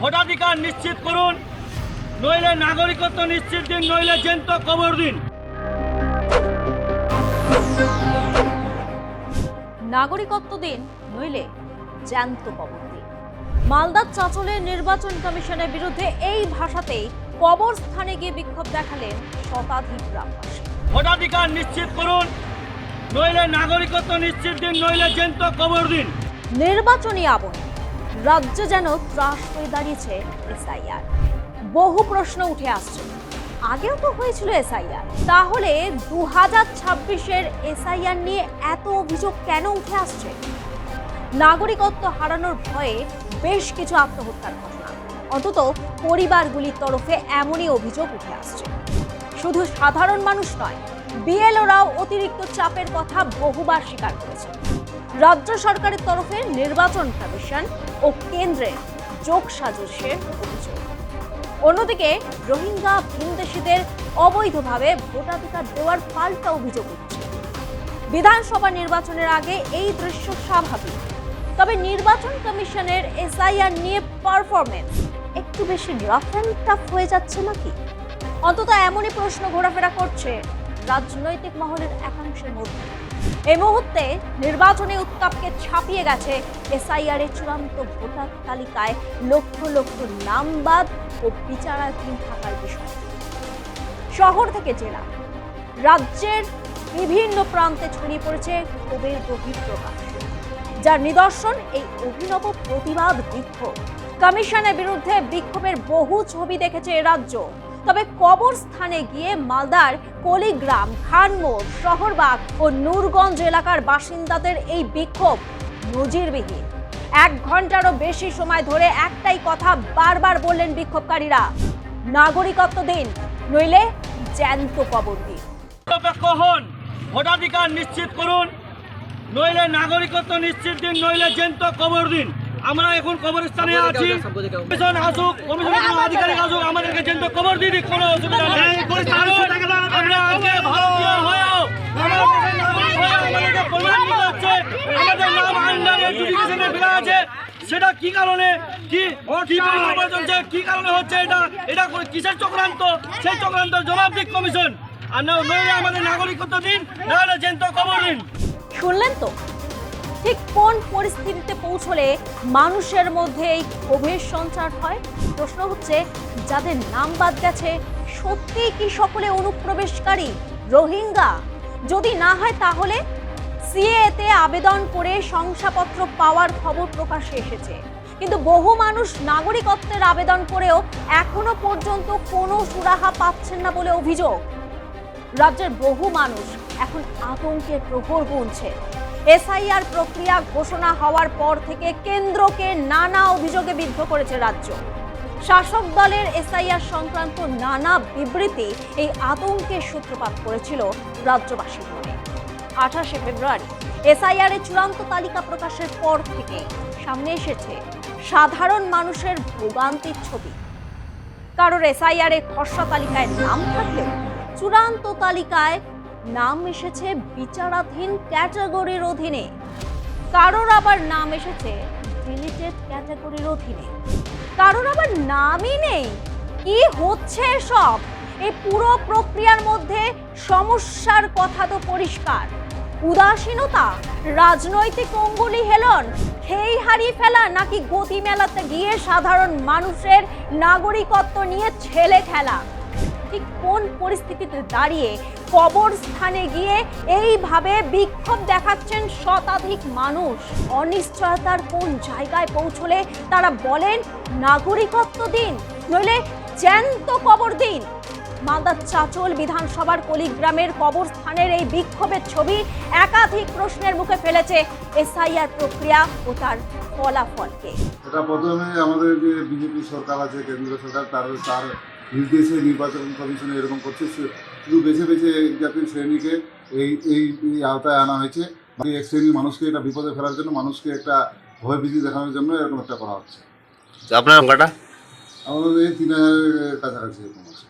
ভোটাধিকার নিশ্চিত করুন, নইলে নাগরিকত্ব নিশ্চিত দিন, নইলে জ্যান্ত কবর দিন। নাগরিকত্ব দিন, নইলে জ্যান্ত কবর দিন। মালদার চাঁচলের নির্বাচন কমিশনের বিরুদ্ধে এই ভাষাতেই কবরস্থানে গিয়ে বিক্ষোভ দেখালেন শতাধিক গ্রামবাসী। ভোটাধিকার নিশ্চিত করুন, নইলে নাগরিকত্ব নিশ্চিত দিন, নইলে জ্যান্ত কবর দিন। নির্বাচনী আবহে রাজ্যে যেন ত্রাস হয়ে দাঁড়িয়েছে এসআইআর। বহু প্রশ্ন উঠে আসছে, আগেও তো হয়েছিল এসআইআর, তাহলে 2026-এর এসআইআর নিয়ে এত অভিযোগ কেন উঠে আসছে? নাগরিকত্ব হারানোর ভয়ে বেশ কিছু আত্মহত্যার ঘটনা, অন্তত পরিবারগুলির তরফে এমনই অভিযোগ উঠে আসছে। শুধু সাধারণ মানুষ নয়, বিএলওরাও অতিরিক্ত চাপের কথা বহুবার স্বীকার করেছে। রাজ্য সরকারের তরফে নির্বাচন কমিশন ও কেন্দ্রের যোগসাজশের অভিযোগ। অন্যদিকে রোহিঙ্গা ভিনদেশীদের অবৈধভাবে ভোটাধিকার দেওয়ার পাল্টা অভিযোগ উঠছে। বিধানসভা নির্বাচনের আগে এই দৃশ্য স্বাভাবিক, তবে নির্বাচন কমিশনের এসআইআর নিয়ে পারফরমেন্স একটু বেশি রাফ অ্যান্ড টাফ হয়ে যাচ্ছে নাকি? অন্তত এমনই প্রশ্ন ঘোরাফেরা করছে রাজনৈতিক মহলের একাংশের মধ্যে। এই মুহূর্তে নির্বাচনী উত্তাপকে ছাপিয়ে গেছে এসআইআর এর চূড়ান্ত ভোটার তালিকায় লক্ষ লক্ষ নাম বাদ ও বিচারাধীন থাকার বিষয়। শহর থেকে জেলা, রাজ্যের বিভিন্ন প্রান্তে ছড়িয়ে পড়েছে ক্ষোভের গভীর প্রকাশ, যার নিদর্শন এই অভিনব প্রতিবাদ বিক্ষোভ। কমিশনের বিরুদ্ধে বিক্ষোভের বহু ছবি দেখেছে এ রাজ্য, তবে কবরস্থানে গিয়ে মালদার কলিগ্রাম, খানমোড়, শহরবাগ ও নূরগঞ্জ এলাকার বাসিন্দাদের এই বিক্ষোভ নজিরবিহীন। 1 ঘন্টারও বেশি সময় ধরে একটাই কথা বারবার বললেন বিক্ষোভকারীরা, নাগরিকত্ব দিন, নইলে জ্যান্ত কবর দিন। নিরপেক্ষ হন, ভোটাধিকার নিশ্চিত করুন, নইলে নাগরিকত্ব নিশ্চিত দিন, নইলে জ্যান্ত কবর দিন। আমরা এখন কবরস্থানে আছি, কমিশন আসুক, কমিশনের কোনো আধিকারিক আসুক, আমাদেরকে জ্যান্ত কবর দিয়ে দিক, কোনো অসুবিধা নেই। আমরা আজকে ভারতীয় হয়েও আমাদেরকে প্রমাণ দিতে হচ্ছে আমাদের নাম আন্ডার এডুকেশনে ফেলা আছে। সেটা কি কারণে, কি চলছে, কি কারণে হচ্ছে, এটা কিসের চক্রান্ত? সেই চক্রান্তের জবাব দিক কমিশন। আর নইলে আমাদের নাগরিকত্ব দিন, নাহলে জ্যান্ত কবর দিন। শুনলেন তো, ঠিক কোন পরিস্থিতিতে পৌঁছলে মানুষের মধ্যে এই ক্ষোভের সঞ্চার হয়? প্রশ্ন হচ্ছে, যাদের নাম বাদ গেছে সত্যিই কি সকলে অনুপ্রবেশকারী রোহিঙ্গা? যদি না হয় তাহলে সিএতে আবেদন করে শংসাপত্র পাওয়ার খবর প্রকাশ্যে এসেছে, কিন্তু বহু মানুষ নাগরিকত্বের আবেদন করেও এখনো পর্যন্ত কোনো সুরাহা পাচ্ছেন না বলে অভিযোগ। রাজ্যের বহু মানুষ এখন আতঙ্কের প্রহর গুনছে। এসআইআর প্রক্রিয়া ঘোষণা হওয়ার পর থেকে কেন্দ্রকে নানা অভিযোগে বিদ্ধ করেছে রাজ্য। শাসক দলের এসআইআর সংক্রান্ত নানা বিবৃতি এই আতঙ্কের সূত্রপাত করেছিল রাজ্যবাসীর মনে। 28শে ফেব্রুয়ারি এসআইআর এর চূড়ান্ত তালিকা প্রকাশের পর থেকে সামনে এসেছে সাধারণ মানুষের ভোগান্তির ছবি। কারোর এসআইআর এর খসড়া তালিকায় নাম থাকলেও চূড়ান্ত তালিকায় নাম এসেছে বিচারাধীন ক্যাটাগরির অধীনে, কারোর আবার নাম এসেছে ডিলিটেড ক্যাটাগরির অধীনে, কারোর আবার নামই নেই। কি হচ্ছে সব? এই পুরো প্রক্রিয়ার মধ্যে সমস্যার কথা তো পরিষ্কার। উদাসীনতা, রাজনৈতিক অঙ্গুলি হেলন, খেই হারিয়ে ফেলা, নাকি গতি মেলাতে গিয়ে সাধারণ মানুষের নাগরিকত্ব নিয়ে ছেলে খেলা? ঠিক কোন পরিস্থিতিতে দাঁড়িয়ে কবরস্থানে গিয়ে এইভাবে বিক্ষোভ দেখাচ্ছেন শতাধিক মানুষ? অনিশ্চয়তার কোন জায়গায় পৌঁছলে তারা বলেন নাগরিকত্ব দিন, নইলে জ্যান্ত কবর দিন? মালদার চাঁচল বিধানসভার কলিগ্রামের কবরস্থানের এই বিক্ষোভের ছবি একাধিক প্রশ্নের মুখে ফেলেছে এসআইআর প্রক্রিয়া ও তার ফলাফলকে। এটা প্রথমে আমাদের যে বিজেপি সরকার আছে, কেন্দ্রীয় সরকার, তার নির্দেশে নির্বাচন কমিশন এরকম করছে, শুধু বেছে বেছে জাতীয় শ্রেণীকে এই আওতায় আনা হয়েছে। এক শ্রেণীর মানুষকে এটা বিপদে ফেলার জন্য, মানুষকে একটা ভয় ভীতি দেখানোর জন্য এরকম একটা করা হচ্ছে। আপনার সংখ্যাটা? আমাদের এই 3000-এর কাছাকাছি এরকম আছে।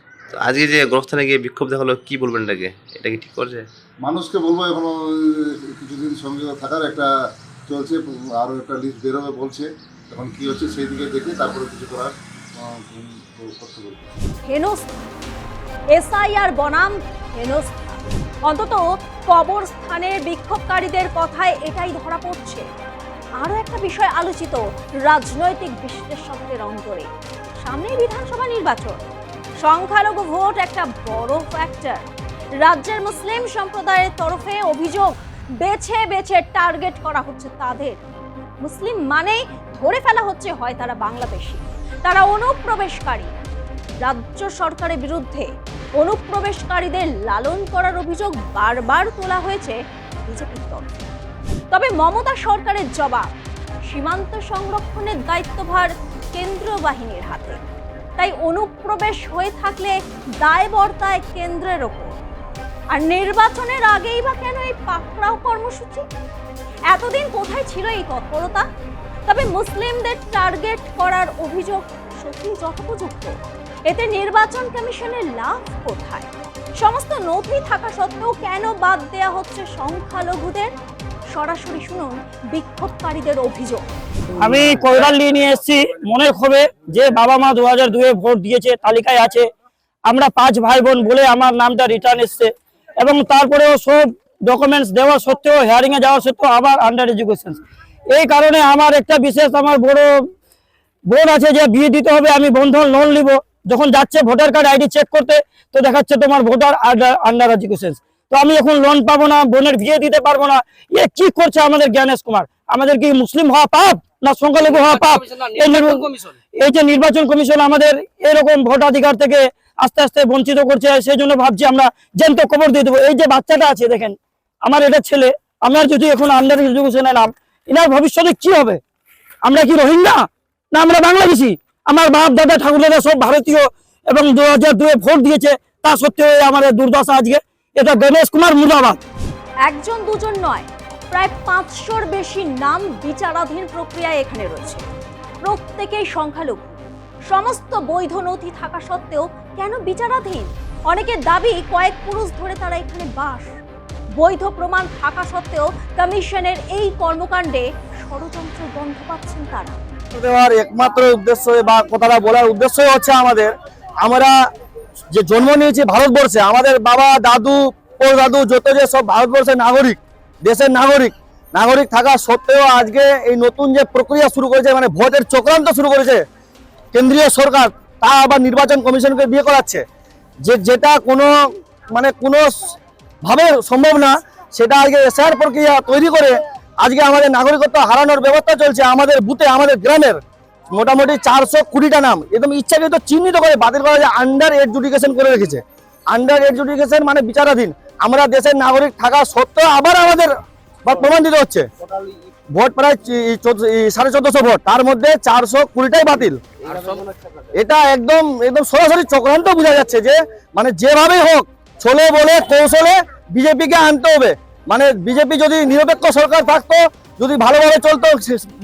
আজকে যে গোরস্থানে গিয়ে বিক্ষোভ দেখালো, কি বলবেন এটাকে? এটা কি ঠিক করছে? মানুষকে বলবো এখনো কিছুদিন সঙ্গে থাকার একটা চলছে, আরও একটা লিস্ট বেরোবে বলছে, এখন কী হচ্ছে সেই দিকে দেখে তারপরে কিছু করার করতে বলতে। হেনস্থা, এসআইআর বনাম হেনস্থা। অন্তত কবরস্থানের বিক্ষোভকারীদের কথায় এটাই ধরা পড়ছে। আরও একটা বিষয় আলোচিত রাজনৈতিক বিশ্লেষকদের অন্তরে। সামনে বিধানসভা নির্বাচন, সংখ্যালঘু ভোট একটা বড় ফ্যাক্টর। রাজ্যের মুসলিম সম্প্রদায়ের তরফে অভিযোগ, বেছে বেছে টার্গেট করা হচ্ছে তাদের। মুসলিম মানেই ধরে ফেলা হচ্ছে হয় তারা বাংলাদেশি, তারা অনুপ্রবেশকারী। রাজ্য সরকারের বিরুদ্ধে অনুপ্রবেশকারীদের লালন করার অভিযোগ বারবার তোলা হয়েছে বিজেপির তরফে। তবে মমতা সরকারের জবাব, সীমান্ত সংরক্ষণের দায়িত্বভার কেন্দ্রীয় বাহিনীর হাতে। তাই অনুপ্রবেশ হয়ে থাকলে দায় বর্তায় কেন্দ্রের ওপর। আর নির্বাচনের আগেই বা কেন এই পাকড়াও কর্মসূচি? এতদিন কোথায় ছিল এই তৎপরতা? তবে মুসলিমদের টার্গেট করার অভিযোগ সত্যি যথোপযুক্ত? এতে নির্বাচন কমিশনের লাভ কোথায়? সমস্ত নথি থাকা সত্ত্বেও কেন বাদ দেয়া হচ্ছে সংখ্যালঘুদের? সরাসরি শুনুন বিক্ষোভকারীদের অভিযোগ। আমি কৈরাল নিয়ে এসেছি মনের ক্ষোভে, যে বাবা মা 2002-এ ভোট দিয়েছে, তালিকায় আছে। আমরা 5 ভাই বোন বলে আমার নামটা রিটার্ন এসছে, এবং তারপরেও সব ডকুমেন্টস দেওয়া সত্ত্বেও, হিয়ারিং এ যাওয়া সত্ত্বেও আবার আন্ডার এডুকেশন। এই কারণে আমার একটা বিশেষ, আমার বড় বোন আছে যে বিয়ে দিতে হবে, আমি বন্ধন লোন নিব। যখন যাচ্ছে ভোটার কার্ড আইডি চেক করতে, তো দেখাচ্ছে তোমার ভোটার আন্ডার এডুকেশন। তো আমি এখন লোন পাবো না, বোনের বিয়ে দিতে পারবো না। এ কি করছে আমাদের জ্ঞানেশ কুমার? আমাদের কি মুসলিম হওয়া পাপ না সংখ্যালঘু হওয়া পাপ? এই যে নির্বাচন কমিশন আমাদের এরকম ভোটাধিকার থেকে আস্তে আস্তে বঞ্চিত করছে, সেই জন্য ভাবছি আমরা জ্যান্ত কবর দিয়ে দেবো। এই যে বাচ্চাটা আছে দেখেন, আমার এটা ছেলে, আমার যদি এখন আন্ডার এডুকেশনে নাম, এনার ভবিষ্যতে কি হবে? আমরা কি রোহিঙ্গা না আমরা বাংলাদেশি? আমার বাপ দাদা ঠাকুর দাদা সব ভারতীয়, এবং 2002-এ ভোট দিয়েছে, তা সত্ত্বেও আমাদের দুর্দশা আজকে। এটা গণেশ কুমার মুর্দাবাদ। একজন দুজন নয়, প্রায় 500-র বেশি নাম বিচারাধীন প্রক্রিয়ায় এখানে রয়েছে। প্রত্যেকেই সংখ্যালঘু। সমস্ত বৈধ নথি থাকা সত্ত্বেও কেন বিচারাধীন? অনেকের দাবি কয়েক পুরুষ ধরে তারা এখানে বাস। বৈধ প্রমাণ থাকা সত্ত্বেও কমিশনের এই কর্মকাণ্ডে ষড়যন্ত্র বন্ধ পাচ্ছেন তারা। দেওয়ার একমাত্র উদ্দেশ্য বা কথাটা বলার উদ্দেশ্য হচ্ছে আমরা যে জন্ম নিয়েছি ভারতবর্ষে, আমাদের বাবা দাদু পরদাদু যত যে সব ভারতবর্ষের নাগরিক, দেশের নাগরিক থাকা সত্ত্বেও আজকে এই নতুন যে প্রক্রিয়া শুরু করেছে, মানে ভোটের চক্রান্ত শুরু করেছে কেন্দ্রীয় সরকার, তা আবার নির্বাচন কমিশনকে দিয়ে করাচ্ছে। যেটা কোনো ভাবে সম্ভব না, সেটা আজকে এসআইআর প্রক্রিয়া তৈরি করে আজকে আমাদের নাগরিকত্ব হারানোর ব্যবস্থা চলছে। আমাদের বুথে, আমাদের গ্রামের মোটামুটি 420টা নাম একদম ইচ্ছাকৃত চিহ্নিত করে বাতিল করা যায়, আন্ডার এডজুডিকেশন করে রেখেছে। আন্ডার এডজুডিকেশন মানে বিচারাধীন। আমরা দেশের নাগরিক থাকা সত্ত্বেও আবার আমাদের প্রমাণ দিতে হচ্ছে। ভোট প্রায় 1450 ভোট, তার মধ্যে 420টাই বাতিল। এটা একদম সরাসরি চক্রান্ত বোঝা যাচ্ছে যে মানে যেভাবেই হোক ছলে বলে কৌশলে বিজেপিকে আনতে হবে। মানে বিজেপি যদি নিরপেক্ষ সরকার থাকতো, যদি ভালোভাবে চলতো,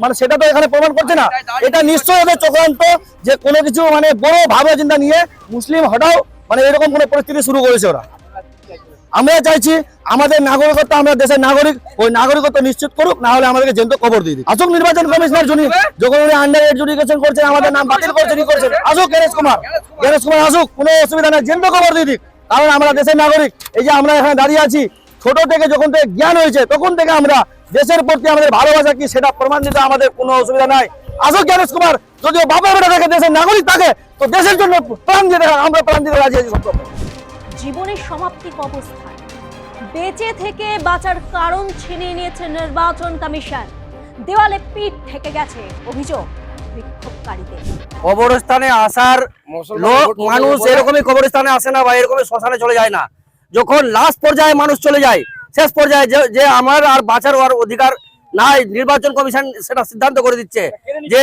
মানে সেটা তো এখানে প্রমাণ করছে না। এটা নিশ্চয়ই ওদের চক্রান্ত, যে কোনো কিছু মানে বড় ভাবনা চিন্তা নিয়ে মুসলিম হটাও, মানে এরকম কোনো পরিস্থিতি শুরু করেছে ওরা। আমরা চাইছি আমাদের নাগরিকত্ব, আমরা দেশের নাগরিক, ওই নাগরিকত্ব নিশ্চিত করুক, না হলে আমাদেরকে জ্যান্ত কবর দিয়ে দিই। আসুক নির্বাচন কমিশনার যখন উনি আন্ডার এডজুডিকেশন করছেন, আমাদের নাম বাতিল করছেন, আসুক গণেশ কুমার আসুক, কোনো অসুবিধা নাই, জ্যান্ত কবর দিয়ে দিক। কারণ আমরা দেশের নাগরিক। এই যে আমরা এখানে দাঁড়িয়ে আছি, ছোট থেকে যখন থেকে জ্ঞান হয়েছে তখন থেকে আমরা দেশের প্রতি আমাদের ভালোবাসা কি সেটা প্রমাণ দিতে আমাদের কোনো অসুবিধা নাই। আসুক গণেশ কুমার, যদিও বাবা বেটা থাকে, দেশের নাগরিক থাকে, তো দেশের জন্য প্রাণ দিতে আমরা প্রাণ দিতে রাজি আছি। জীবনের সমাপ্তিক অবস্থায় বেঁচে থেকে বাঁচার কারণ ছিনিয়ে নিয়েছে নির্বাচন কমিশন। দেওয়ালে পিঠ ঠেকে গেছে অভিযোগ বিক্ষোভকারীদের। কবরস্থানে আসার লোক, মানুষ এরকমই কবরস্থানে আসে না বা এরকমই শ্মশানে চলে যায় না। যখন লাস্ট পর্যায়ে মানুষ চলে যায়, শেষ পর্যায়ে যে আমার আর বাঁচার অধিকার নাই, নির্বাচন কমিশন সেটা সিদ্ধান্ত করে দিচ্ছে যে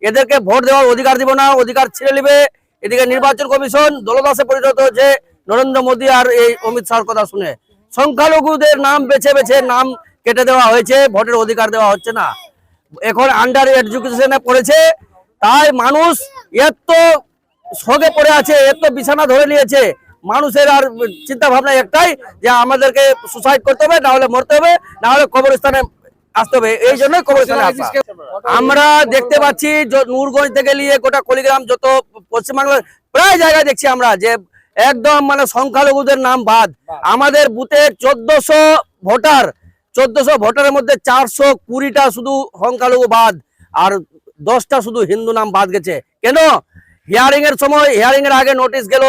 এদেরকে ভোট দেওয়ার অধিকার দিব না, অধিকার ছেড়ে নেবে। এদিকে নির্বাচন কমিশন দলদাসে পরিণত হচ্ছে নরেন্দ্র মোদী আর এই অমিত শাহর কথা শুনে। সংখ্যালঘুদের নাম বেছে বেছে নাম কেটে দেওয়া হয়েছে, ভোটের অধিকার দেওয়া হচ্ছে না। এখন আন্ডার এডুকেশনে পড়েছে, তাই মানুষ এত শোকে পড়ে আছে, এত বিছানা ধরে নিয়েছে। মানুষের আর চিন্তা ভাবনা একটাই, যে আমাদেরকে সুসাইড করতে হবে, না হলে মরতে হবে, না হলে কবরস্থানে আসতে হবে, এই জন্যই কবরস্থানে আসা। আমরা দেখতে পাচ্ছি নূরগঞ্জ থেকে নিয়ে গোটা কলিগ্রাম যত পশ্চিমবাংলার প্রায় জায়গায় দেখছি আমরা যে একদম মানে সংখ্যালঘুদের নাম বাদ। আমাদের বুথে 1400 ভোটার, 1400 ভোটারের মধ্যে 420টা শুধু সংখ্যালঘু বাদ, আর 10টা শুধু হিন্দু নাম বাদ গেছে। কেন? হিয়ারিং এর সময়, হিয়ারিং এর আগে নোটিশ গেল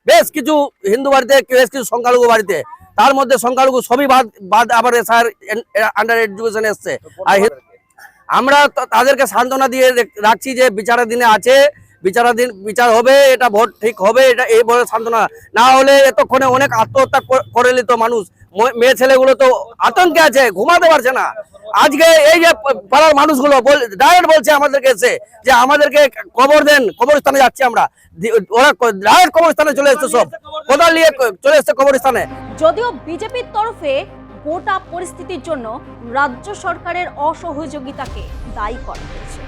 বেশ কিছু হিন্দু বাড়িতে, বেশ কিছু সংখ্যালঘু বাড়িতে, তার মধ্যে সংখ্যালঘু সবই বাদ আবার স্যার আন্ডার এডুকেশন এসছে। আর আমরা তাদেরকে সান্ত্বনা দিয়ে রাখছি যে বিচারাধীনে আছে, বিচার হবে, এটা ভোট ঠিক হবে, এটা এই বলে সান্ত্বনা। না হলে এতক্ষণে অনেক আত্মহত্যা করে নিত মানুষ, মেয়ে ছেলেগুলো তো আতঙ্কে আছে, ঘুমাতে পারছে না। আজকে এই যে পাড়ার মানুষগুলো ডাইরেক্ট বলছে আমাদেরকে এসে যে আমাদেরকে কবর দেন, কবরস্থানে যাচ্ছি আমরা। ওরা ডাইরেক্ট কবরস্থানে চলে এসছে, সব কোদাল নিয়ে চলে এসছে কবরস্থানে। যদিও বিজেপির তরফে গোটা পরিস্থিতির জন্য রাজ্য সরকারের অসহযোগিতাকে দায়ী করা হয়েছে,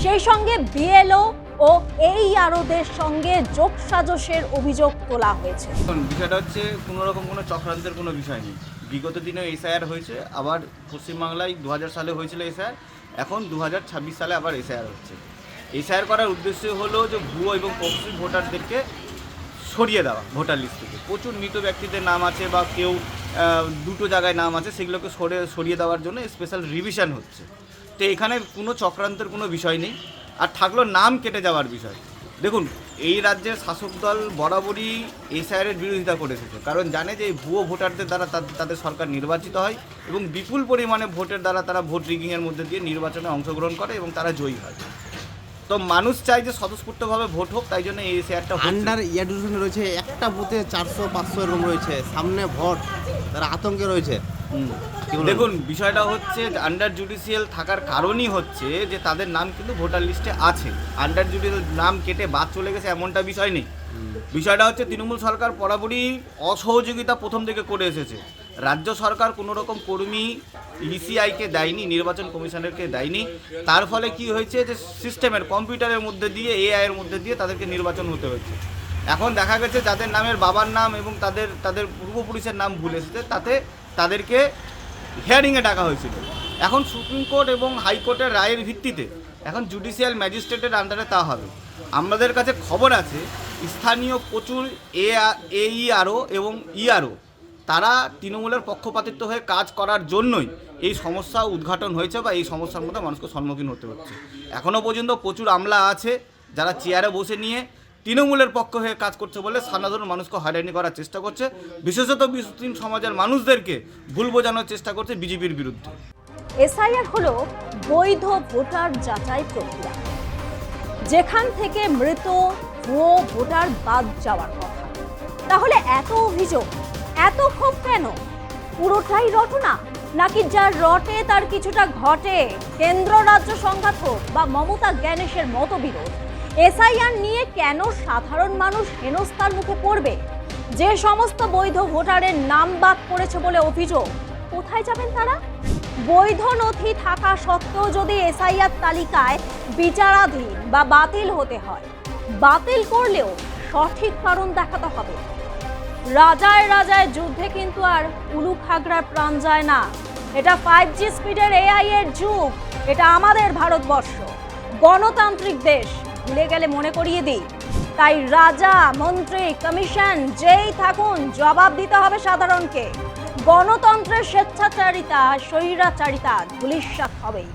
সেই সঙ্গে বিএলও ও AEROদের সঙ্গে যোগসাজশের অভিযোগ তোলা হয়েছে। বিষয়টা হচ্ছে কোনো রকম কোনো চক্রান্তের কোনো বিষয় নেই। বিগত দিনে এসআইআর হয়েছে, আবার পশ্চিমবাংলায় 2000 সালে হয়েছিল এসআইআর, এখন 2026 সালে আবার এসআইআর হচ্ছে। এসআইআর করার উদ্দেশ্য হলো যে ভুয়ো এবং পক্ষী ভোটারদেরকে সরিয়ে দেওয়া ভোটার লিস্ট থেকে। প্রচুর মৃত ব্যক্তিদের নাম আছে বা কেউ দুটো জায়গায় নাম আছে, সেগুলোকে সরিয়ে দেওয়ার জন্য স্পেশাল রিভিশন হচ্ছে। তো এখানে কোনো চক্রান্তের কোনো বিষয় নেই। আর থাকলো নাম কেটে যাওয়ার বিষয়, দেখুন এই রাজ্যের শাসক দল বরাবরই এসআইআরের বিরোধিতা করে এসেছে, কারণ জানে যে এই ভুয়ো ভোটারদের দ্বারা তাদের সরকার নির্বাচিত হয় এবং বিপুল পরিমাণে ভোটের দ্বারা তারা ভোট রিগিংয়ের মধ্যে দিয়ে নির্বাচনে অংশগ্রহণ করে এবং তারা জয়ী হয়। তো মানুষ চায় যে স্বতঃস্ফূর্তভাবে ভোট হোক, তাই জন্য এই এসআইআরটা আন্ডার এডুকেশন রয়েছে, একটা বুথে 400-500 এরকম রয়েছে, সামনে ভোট, তারা আতঙ্কে রয়েছে। দেখুন বিষয়টা হচ্ছে আন্ডার জুডিশিয়াল থাকার কারণই হচ্ছে যে তাদের নাম কিন্তু ভোটার লিস্টে আছে। আন্ডার জুডিশিয়াল নাম কেটে বাদ চলে গেছে এমনটা বিষয় নেই। বিষয়টা হচ্ছে তৃণমূল সরকার বরাবরই অসহযোগিতা প্রথম থেকে করে এসেছে। রাজ্য সরকার কোনো রকম কর্মী ইসিআইকে দেয়নি, নির্বাচন কমিশনারকে দেয়নি। তার ফলে কি হয়েছে যে সিস্টেমের কম্পিউটারের মধ্যে দিয়ে, এআইয়ের মধ্যে দিয়ে তাদেরকে নির্বাচন হতে হয়েছে। এখন দেখা গেছে যাদের নামের বাবার নাম এবং তাদের পূর্বপুরুষের নাম ভুলে এসেছে, তাদেরকে হিয়ারিংয়ে ডাকা হয়েছিল। এখন সুপ্রিম কোর্ট এবং হাইকোর্টের রায়ের ভিত্তিতে এখন জুডিশিয়াল ম্যাজিস্ট্রেটের আন্ডারে তা হবে। আমাদের কাছে খবর আছে স্থানীয় প্রচুর AERO এবং ERO তারা তৃণমূলের পক্ষপাতিত্ব হয়ে কাজ করার জন্যই এই সমস্যা উদ্ঘাটন হয়েছে বা এই সমস্যার মধ্যে মানুষকে সম্মুখীন হতে হচ্ছে। এখনও পর্যন্ত প্রচুর আমলা আছে যারা চেয়ারে বসে নিয়ে তৃণমূলের পক্ষ হয়ে কাজ করছে বলে সাধারণ মানুষকে হয়রানি করার চেষ্টা করছে, বিশেষত মুসলিম সমাজের মানুষদেরকে ভুল বোঝানোর চেষ্টা করছে বিজেপির বিরুদ্ধে। এসআইআর হলো বৈধ ভোটার যাচাই প্রক্রিয়া, যেখান থেকে মৃত ভুয়ো ভোটার বাদ যাওয়ার কথা। তাহলে এত অভিযোগ, এত ক্ষোভ কেন? পুরোটাই রটনা, নাকি যা রটে তার কিছুটা ঘটে? কেন্দ্র রাজ্য সংঘাত হোক বা মমতা জ্ঞানেশের মতবিরোধ, এসআইআর নিয়ে কেন সাধারণ মানুষ হেনস্থার মুখে পড়বে? যে সমস্ত বৈধ ভোটারের নাম বাদ পড়েছে বলে অভিযোগ, কোথায় যাবেন তারা? বৈধ নথি থাকা সত্ত্বেও যদি এসআইআর তালিকায় বিচারাধীন বা বাতিল হতে হয়, বাতিল করলেও সঠিক কারণ দেখাতে হবে। রাজায় রাজায় যুদ্ধে কিন্তু আর উলু খাগড়ার প্রাণ যায় না। এটা 5G স্পিডের AI এর যুগ, এটা আমাদের ভারতবর্ষ, গণতান্ত্রিক দেশ। ভুলে গেলে মনে করিয়ে দিই। তাই রাজা, মন্ত্রী, কমিশন যেই থাকুন, জবাব দিতে হবে সাধারণকে। গণতন্ত্রের স্বেচ্ছাচারিতা, স্বৈরাচারিতা ধূলিসাৎ হবেই।